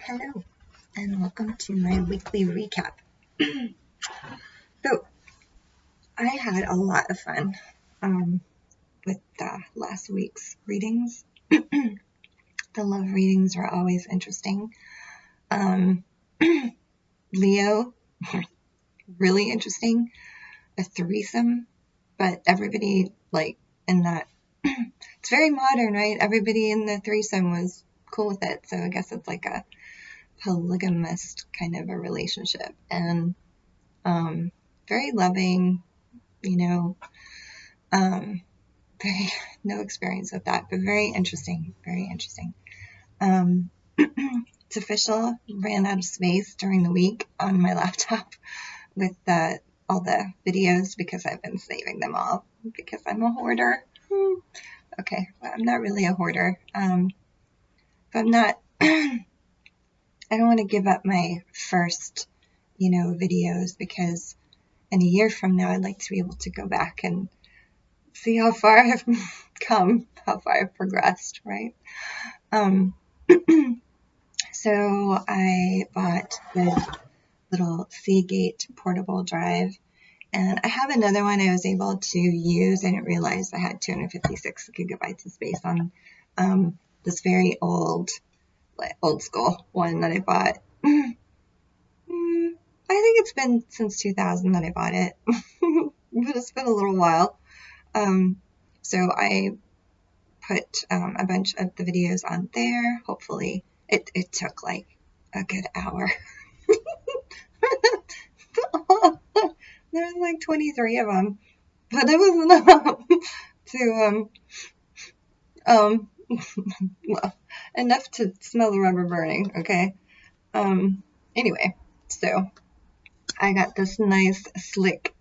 Hello, and welcome to my weekly recap. So, I had a lot of fun with last week's readings. The love readings are always interesting. Leo, really interesting. A threesome, but everybody, in that, it's very modern, right? Everybody in the threesome was cool with it, so I guess it's like a polygamist kind of a relationship. And very loving, you know, very no experience with that, but very interesting, very interesting. It's official, ran out of space during the week on my laptop with all the videos because I've been saving them all because I'm a hoarder. Okay, well, I'm not really a hoarder. But I'm not, I don't want to give up my first, videos because in a year from now, I'd like to be able to go back and see how far I've come, how far I've progressed, right? So I bought this little Seagate portable drive, and I have another one I was able to use. I didn't realize I had 256 gigabytes of space on this very old school one that I bought. I think it's been since 2000 that I bought it, but it's been a little while. So I put a bunch of the videos on there. Hopefully, it took like a good hour. There's like 23 of them, but it was enough to well, enough to smell the rubber burning. Okay. Anyway, so I got this nice slick.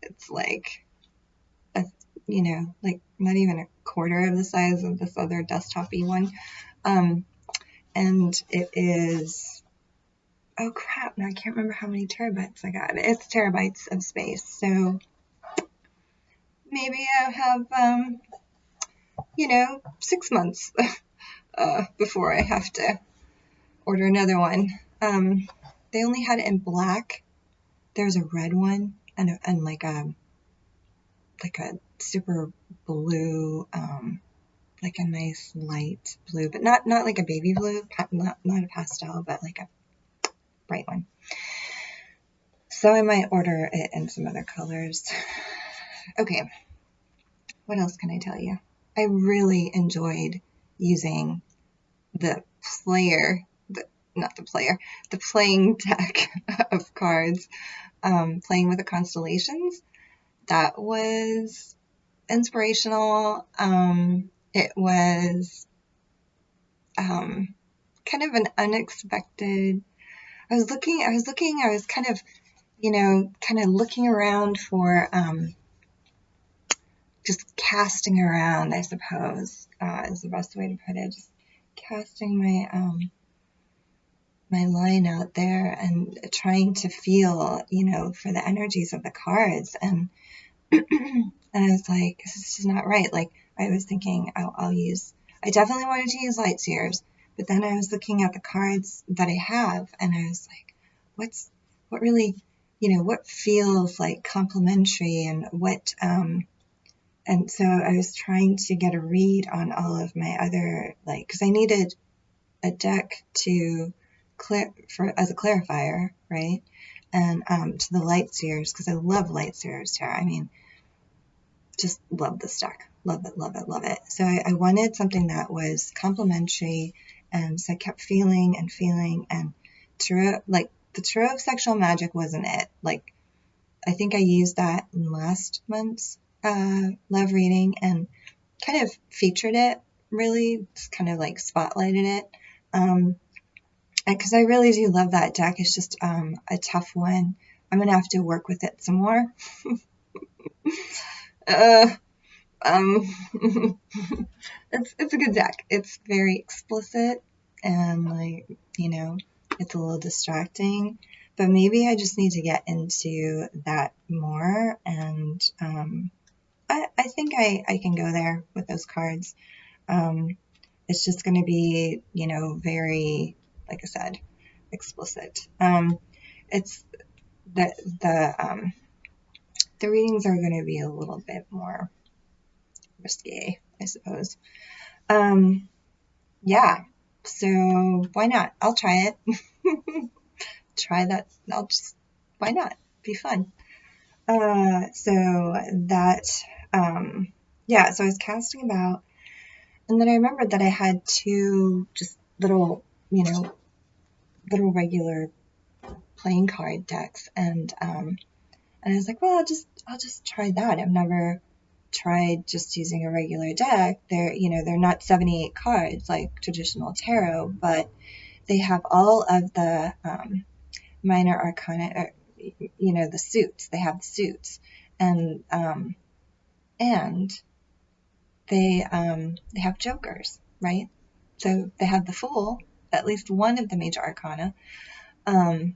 It's like like not even a quarter of the size of this other desktop-y one. And it is, oh crap, now I can't remember how many terabytes I got. It's terabytes of space. So maybe I'll have, 6 months before I have to order another one. They only had it in black. There's a red one and like a super blue, like a nice light blue, but not like a baby blue, not a pastel, but like a bright one. So I might order it in some other colors. Okay, what else can I tell you? I really enjoyed using the playing deck of cards, playing with the constellations. That was inspirational. It was kind of an unexpected. I was kind of, looking around for just casting around, I suppose, is the best way to put it. Just casting my line out there and trying to feel, for the energies of the cards. And and I was like, this is not right. Like, I was thinking I definitely wanted to use light seers, but then I was looking at the cards that I have, and I was like, what really, what feels like complementary, and and so I was trying to get a read on all of my other, because I needed a deck to as a clarifier, right? And to the light seers, because I love light seers tarot. I mean, just love this deck. Love it, love it, love it. So I wanted something that was complementary, and so I kept feeling, and the Tarot of Sexual Magic wasn't it. Like, I think I used that in last month's love reading and kind of featured it, really, just kind of like spotlighted it. Because I really do love that deck. It's just a tough one. I'm going to have to work with it some more. It's a good deck. It's very explicit and it's a little distracting, but maybe I just need to get into that more. And I think I can go there with those cards. It's just going to be, very like I said, explicit. It's the readings are going to be a little bit more risque, I suppose. Yeah, so why not? I'll try it. Try that. Why not? Be fun. So that, yeah, so I was casting about, and then I remembered that I had two just little, little regular playing card decks, and I was like, well, I'll just try that. I've never tried just using a regular deck. They're not 78 cards like traditional tarot, but they have all of the minor arcana, the suits. They have the suits, and they have jokers, right? So they have the Fool, at least one of the major arcana. And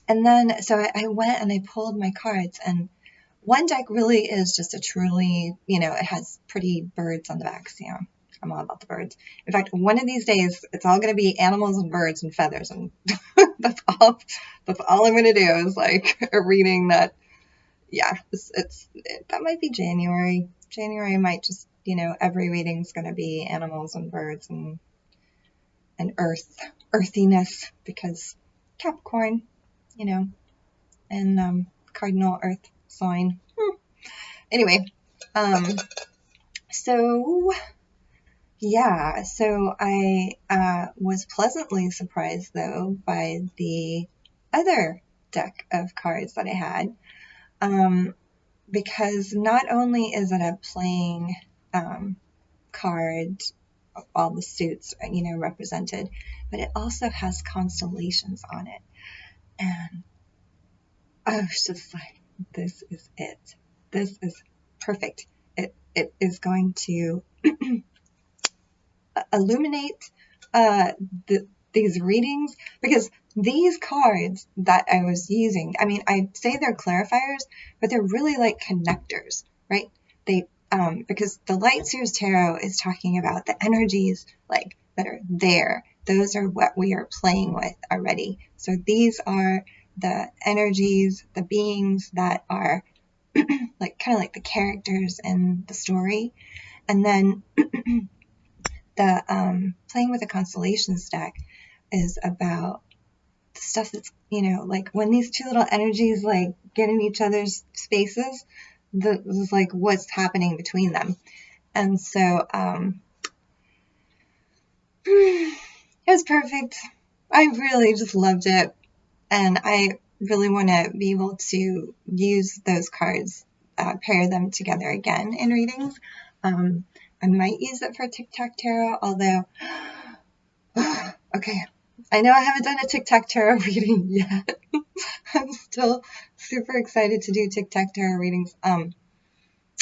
then, so I went and I pulled my cards, and one deck really is just a truly, it has pretty birds on the back. So, I'm all about the birds. In fact, one of these days, it's all going to be animals and birds and feathers, and that's all I'm going to do is like a reading that, yeah, that might be January. January might just, every reading's going to be animals and birds and earthiness, because Capricorn, and cardinal earth sign. Anyway, so yeah, so I was pleasantly surprised though by the other deck of cards that I had, because not only is it a playing card, all the suits represented, but it also has constellations on it, and I was just like, this is it. This is perfect. It is going to illuminate these readings, because these cards that I was using, I mean, I say they're clarifiers, but they're really like connectors, right? Because the Light Seers Tarot is talking about the energies like that are there. Those are what we are playing with already. So these are the energies, the beings that are like kind of like the characters in the story. And then the playing with the constellations deck is about the stuff that's, like when these two little energies like get in each other's spaces, this is like what's happening between them. And so it was perfect. I really just loved it, and I really want to be able to use those cards, pair them together again in readings. I might use it for Tic Tac Tarot, although okay, I know I haven't done a Tic Tac Tarot reading yet. I'm still super excited to do Tic Tac Tarot readings. I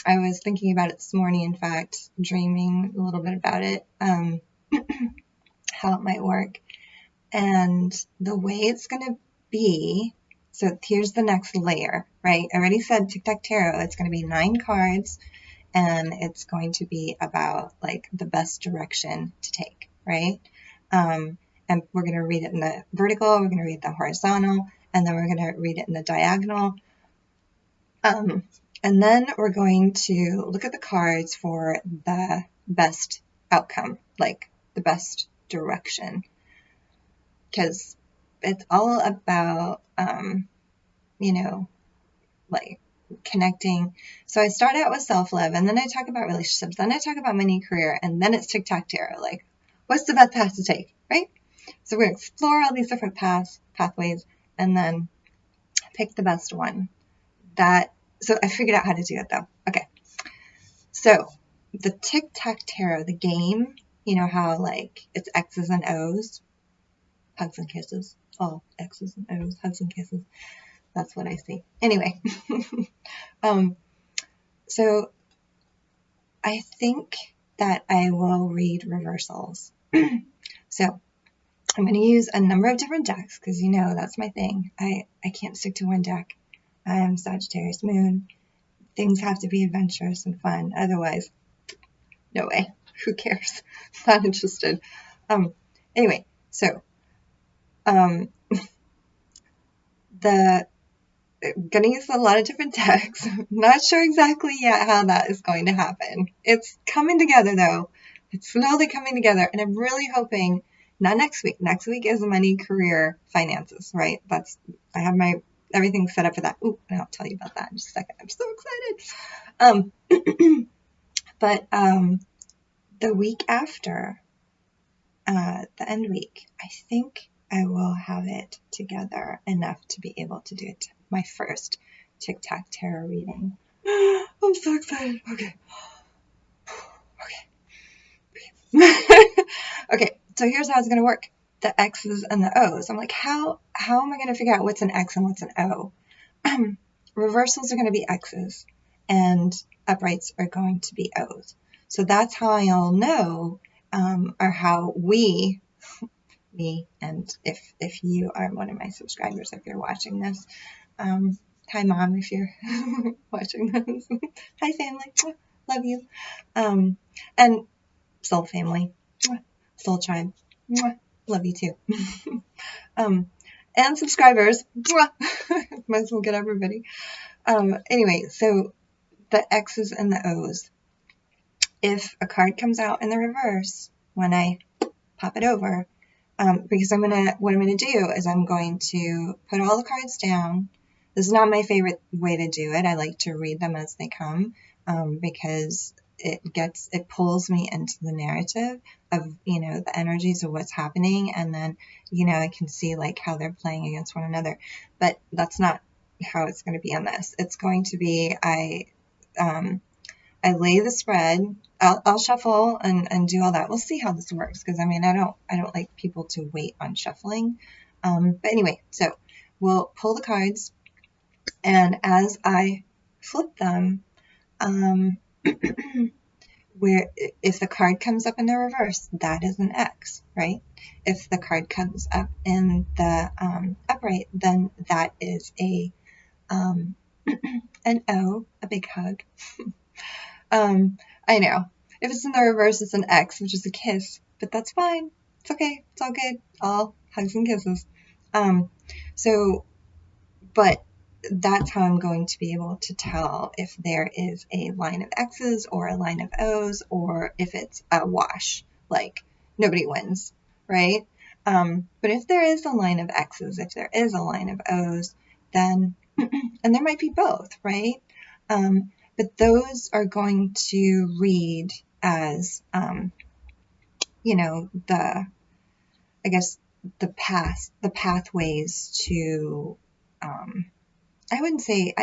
was thinking about it this morning, in fact, dreaming a little bit about it, how it might work, and the way it's going to be. So here's the next layer, right? I already said Tic Tac Tarot, it's going to be 9 cards, and it's going to be about like the best direction to take, right? And we're going to read it in the vertical, we're going to read the horizontal, and then we're going to read it in the diagonal. And then we're going to look at the cards for the best outcome, like the best direction, because it's all about, like connecting. So I start out with self-love, and then I talk about relationships, then I talk about money, career, and then it's Tic Tac Tarot, like what's the best path to take, right? So we're going to explore all these different pathways, and then pick the best one. So I figured out how to do it though. Okay. So the Tic Tac Tarot, the game, how like it's X's and O's, hugs and kisses, all X's and O's, hugs and kisses. That's what I see. Anyway, so I think that I will read reversals. So I'm going to use a number of different decks, because that's my thing. I can't stick to one deck. I'm Sagittarius Moon. Things have to be adventurous and fun. Otherwise, no way. Who cares? Not interested. Anyway, so Um, gonna use a lot of different decks. Not sure exactly yet how that is going to happen. It's coming together though. It's slowly coming together, and I'm really hoping not next week. Next week is money, career, finances, right? I have my everything set up for that. Ooh, and I'll tell you about that in just a second. I'm so excited. But the week after, the end week, I think I will have it together enough to be able to do it. My first TikTok tarot reading. I'm so excited. Okay. Okay, so here's how it's going to work. The X's and the O's. I'm like, how am I going to figure out what's an X and what's an O? Reversals are going to be X's and uprights are going to be O's. So that's how I'll know, or how me, and if you are one of my subscribers, if you're watching this, hi mom, if you're watching this, hi family, love you, and soul family, soul tribe, love you too, and subscribers, might as well get everybody. Anyway, so the X's and the O's. If a card comes out in the reverse when I pop it over, because what I'm gonna do is I'm going to put all the cards down. This is not my favorite way to do it. I like to read them as they come, because it pulls me into the narrative of, the energies of what's happening, and then, I can see like how they're playing against one another. But that's not how it's going to be on this. It's going to be, I lay the spread. I'll shuffle and do all that. We'll see how this works, because I don't like people to wait on shuffling. But anyway, so we'll pull the cards, and as I flip them, where if the card comes up in the reverse, that is an X, right? If the card comes up in the upright, then that is an O, a big hug. I know. If it's in the reverse, it's an X, which is a kiss, but that's fine. It's okay. It's all good. All hugs and kisses. But that's how I'm going to be able to tell if there is a line of X's or a line of O's, or if it's a wash, like nobody wins, right? But if there is a line of X's, if there is a line of O's, then, and there might be both, right? But those are going to read as, the pathways to, I wouldn't say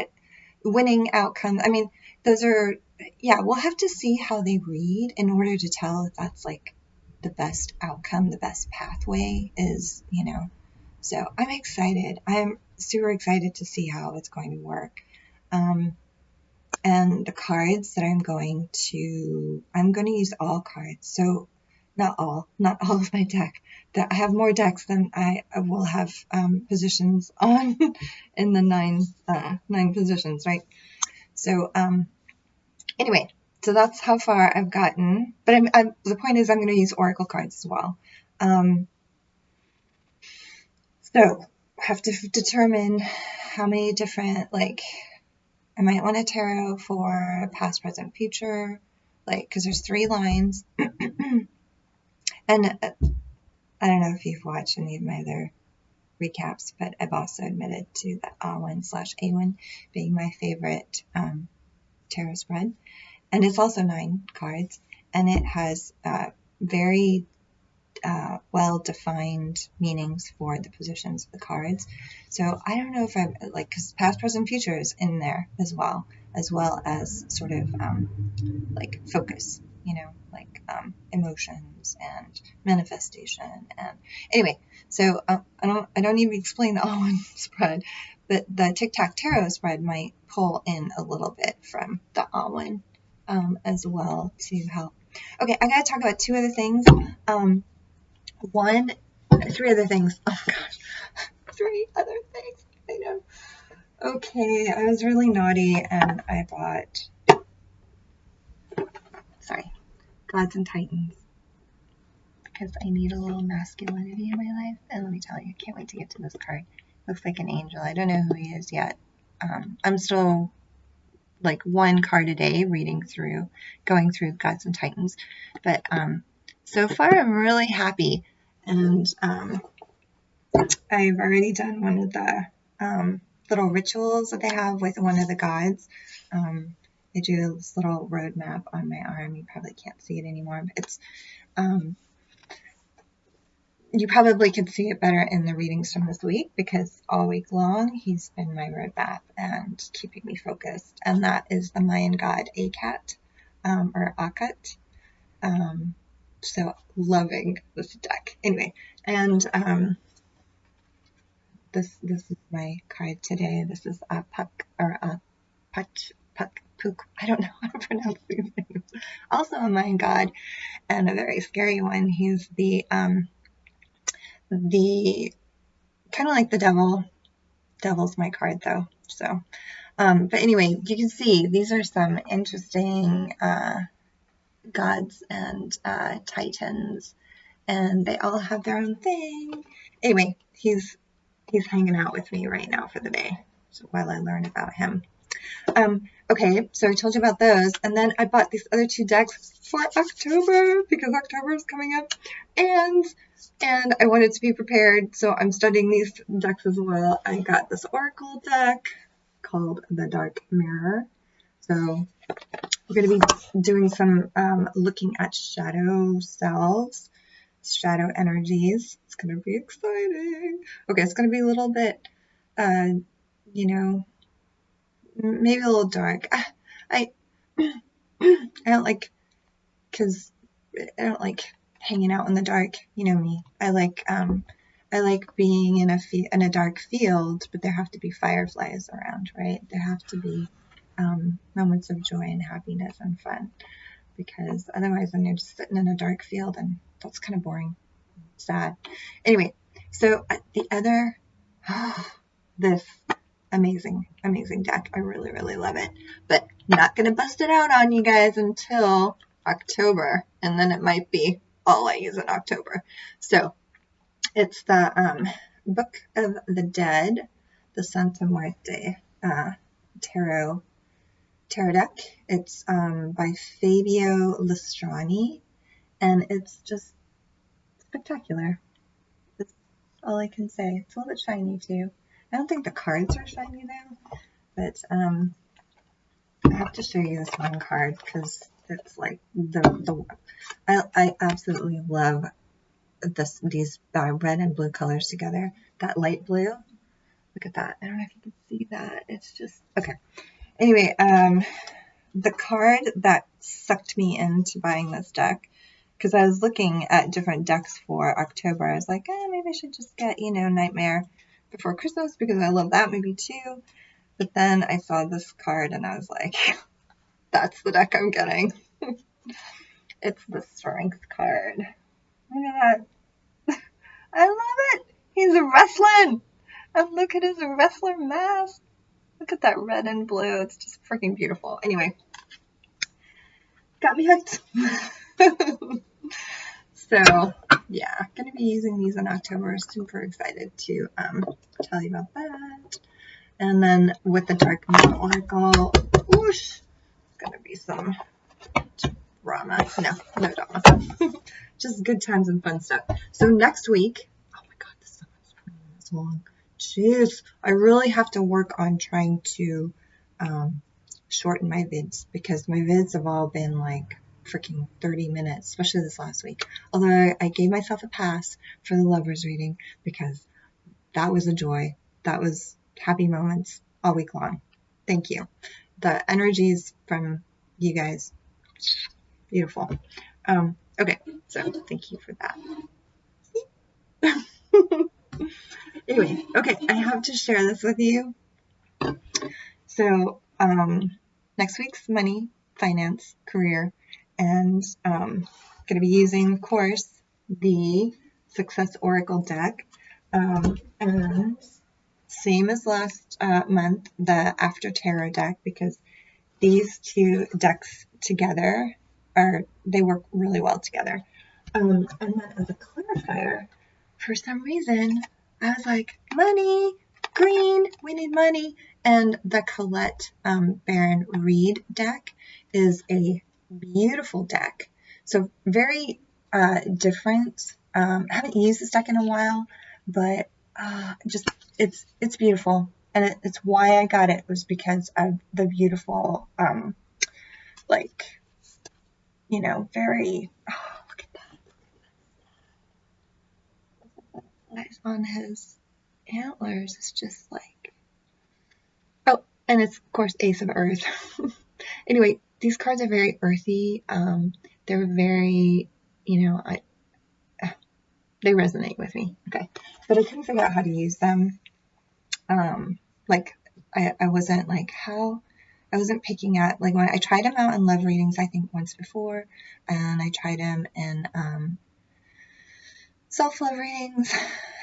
winning outcomes. I mean, those are, we'll have to see how they read in order to tell if that's like the best outcome, the best pathway is, So I'm excited. I'm super excited to see how it's going to work. And the cards that I'm going to use all cards. So not all of my deck. I have more decks than I will have positions on in the nine positions, right? So anyway, so that's how far I've gotten. But the point is, I'm going to use oracle cards as well. So I have to determine how many different, I might want a tarot for past, present, future, because there's 3 lines. And I don't know if you've watched any of my other recaps, but I've also admitted to the Awin/Awin being my favorite tarot spread. And it's also 9 cards, and it has very well-defined meanings for the positions of the cards. So I don't know if I'm because past, present, future is in there as well as sort of focus, emotions and manifestation. And anyway, so I don't even explain the Awin spread, but the TikTok tarot spread might pull in a little bit from the Awin as well to help. Okay, I gotta talk about 2 other things. 3 other things. Oh gosh, 3 other things. I know. Okay, I was really naughty and I bought, Gods and Titans, because I need a little masculinity in my life. And let me tell you. I can't wait to get to this card. Looks like an angel. I don't know who he is yet. I'm still like one card a day going through Gods and Titans. But so far I'm really happy. And I've already done one of the little rituals that they have with one of the gods. I do this little roadmap on my arm. You probably can't see it anymore, but it's you probably could see it better in the readings from this week, because all week long he's been my roadmap and keeping me focused. And that is the Mayan god Akat, or Akat. So loving this deck. Anyway, and this is my card today. This is a Puck, or a Puck. I don't know how to pronounce these names. Also a Mayan god, and a very scary one. He's the kind of like the devil. Devil's my card though. So, but anyway, you can see these are some interesting gods and titans, and they all have their own thing. Anyway, he's hanging out with me right now for the day, so while I learn about him. Okay, so I told you about those, and then I bought these other 2 decks for October, because October is coming up, and I wanted to be prepared, so I'm studying these decks as well. I got this Oracle deck called the Dark Mirror. So we're going to be doing some looking at shadow selves, shadow energies. It's going to be exciting. Okay, it's going to be a little bit, maybe a little dark. I don't like, because I don't like hanging out in the dark. You know me. I like being in a dark field, but there have to be fireflies around, right? There have to be moments of joy and happiness and fun, because otherwise then you're just sitting in a dark field, and that's kind of boring, sad. Anyway, so the other, this amazing deck. I really love it, but not going to bust it out on you guys until October, and then it might be all I use in October. So it's the Book of the Dead, the Santa Muerte tarot deck. It's by Fabio Listrani, and it's just spectacular. That's all I can say. It's a little bit shiny too. I don't think the cards are shiny though, but I have to show you this one card, because it's like I absolutely love these red and blue colors together. That light blue, look at that. I don't know if you can see that. It's just okay. Anyway, the card that sucked me into buying this deck, because I was looking at different decks for October. I was like, maybe I should just get, Nightmare Before Christmas, because I love that movie too. But then I saw this card and I was like, that's the deck I'm getting. It's the Strength card. Look at that. I love it. He's wrestling. And look at his wrestler mask. Look at that red and blue. It's just freaking beautiful. Anyway, got me hooked. So, yeah, going to be using these in October. Super excited to tell you about that. And then with the Dark Mirror Oracle, whoosh, it's going to be some drama. No drama. Just good times and fun stuff. So next week, oh my God, this summer's running this long. Jeez, I really have to work on trying to shorten my vids, because my vids have all been like freaking 30 minutes, especially this last week. Although I gave myself a pass for the lovers reading, because that was a joy. That was happy moments all week long. Thank you. The energies from you guys, beautiful. Okay, so thank you for that. Anyway, okay, I have to share this with you. So, next week's money, finance, career, and going to be using, of course, the Success Oracle deck, and same as last month, the After Tarot deck, because these 2 decks together they work really well together. And then as a clarifier for some reason, I was like, money, green, we need money. And the Colette Baron Reed deck is a beautiful deck. So very different. I haven't used this deck in a while, but just it's beautiful. And it's why I got it was because of the beautiful, like, you know, very, oh, look at that. Eyes on his antlers. It's just like, oh, and it's, of course, Ace of Earth. Anyway, these cards are very earthy. They're very, you know, they resonate with me. Okay. But I couldn't figure out how to use them. Like, I wasn't like, how, I wasn't picking at, like, when I tried them out in love readings, I think once before, and I tried them in self-love readings,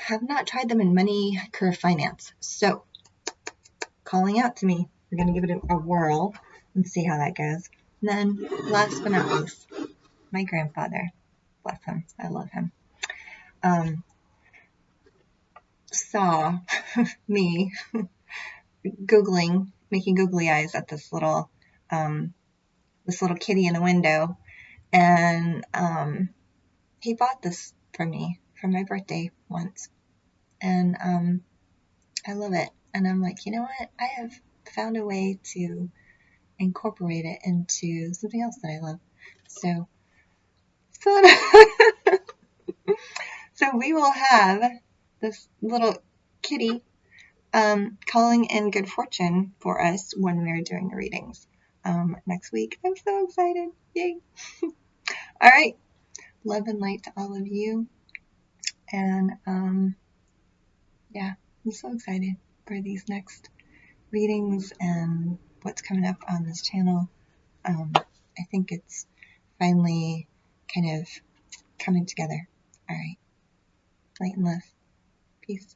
have not tried them in money, career, finance. So, calling out to me, we're going to give it a whirl and see how that goes. And then, last but not least, my grandfather. Bless him. I love him. Saw me Googling, making googly eyes at this little kitty in the window, and he bought this for me for my birthday once, and I love it. And I'm like, you know what? I have found a way to incorporate it into something else that I love. So we will have this little kitty calling in good fortune for us when we're doing the readings next week. I'm so excited. Yay. All right. Love and light to all of you. And yeah, I'm so excited for these next readings and what's coming up on this channel. I think it's finally kind of coming together. All right. Light and love. Peace.